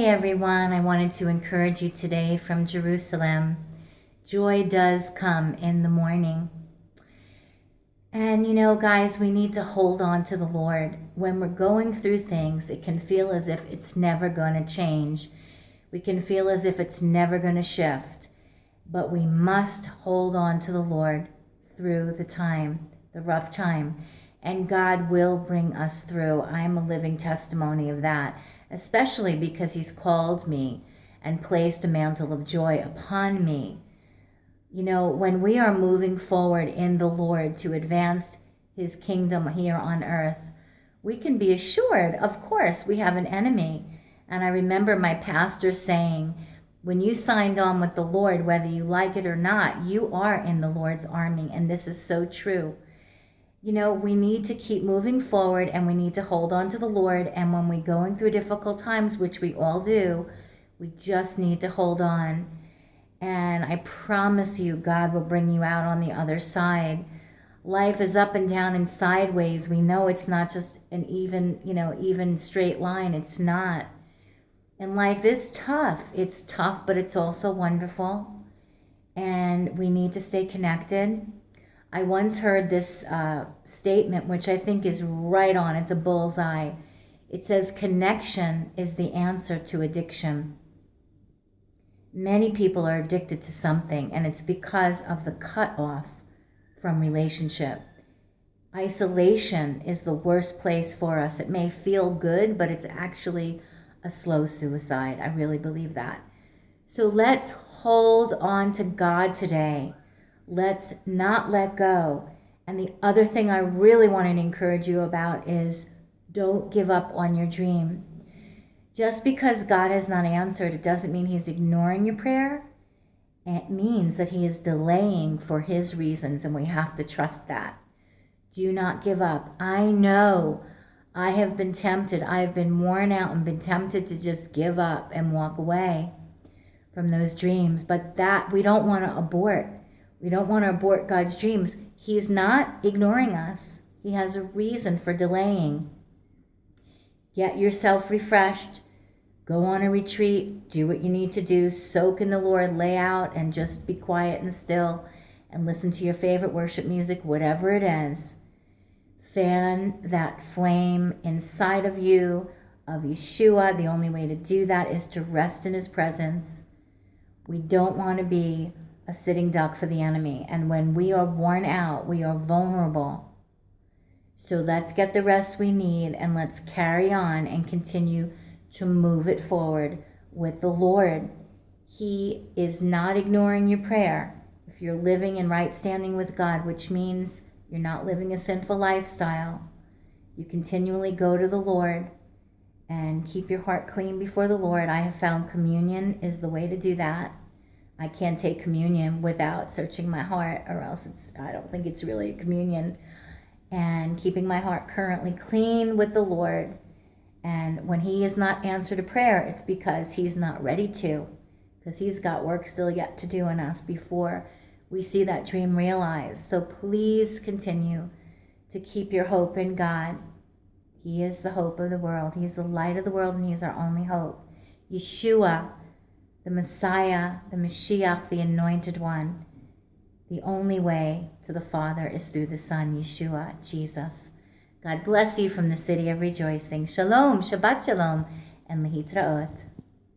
Hey everyone, I wanted to encourage you today from Jerusalem. Joy does come in the morning. And guys, we need to hold on to the Lord. When we're going through things, it can feel as if it's never going to change. We can feel as if it's never going to shift. But we must hold on to the Lord through the rough time. And God will bring us through. I'm a living testimony of that, especially because He's called me and placed a mantle of joy upon me. When we are moving forward in the Lord to advance His kingdom here on earth, we can be assured, of course, we have an enemy. And I remember my pastor saying, when you signed on with the Lord, whether you like it or not, you are in the Lord's army. And this is so true. We need to keep moving forward, and we need to hold on to the Lord. And when we're going through difficult times, which we all do, we just need to hold on. And I promise you, God will bring you out on the other side. Life is up and down and sideways. We know it's not just an even straight line. It's not. And life is tough. It's tough, but it's also wonderful. And we need to stay connected. I once heard this statement, which I think is right on. It's a bullseye. It says, connection is the answer to addiction. Many people are addicted to something, and it's because of the cutoff from relationship. Isolation is the worst place for us. It may feel good, but it's actually a slow suicide. I really believe that. So let's hold on to God today. Let's not let go. And the other thing I really want to encourage you about is don't give up on your dream. Just because God has not answered, it doesn't mean He's ignoring your prayer. It means that He is delaying for His reasons, and we have to trust that. Do not give up. I know I have been tempted. I have been worn out and been tempted to just give up and walk away from those dreams. But that we don't want to abort. We don't want to abort God's dreams. He's not ignoring us. He has a reason for delaying. Get yourself refreshed. Go on a retreat. Do what you need to do. Soak in the Lord. Lay out and just be quiet and still and listen to your favorite worship music, whatever it is. Fan that flame inside of you of Yeshua. The only way to do that is to rest in His presence. We don't want to be a sitting duck for the enemy. And when we are worn out, we are vulnerable. So let's get the rest we need, and let's carry on and continue to move it forward with the Lord. He is not ignoring your prayer. If you're living in right standing with God, which means you're not living a sinful lifestyle, you continually go to the Lord and keep your heart clean before the Lord. I have found communion is the way to do that. I can't take communion without searching my heart, or else I don't think it's really a communion. And keeping my heart currently clean with the Lord. And when He has not answered a prayer, it's because He's not ready to. Because He's got work still yet to do in us before we see that dream realized. So please continue to keep your hope in God. He is the hope of the world. He is the light of the world, and He is our only hope. Yeshua, the Messiah, the Mashiach, the Anointed One. The only way to the Father is through the Son, Yeshua, Jesus. God bless you from the city of rejoicing. Shalom, Shabbat Shalom, and Lehitraot.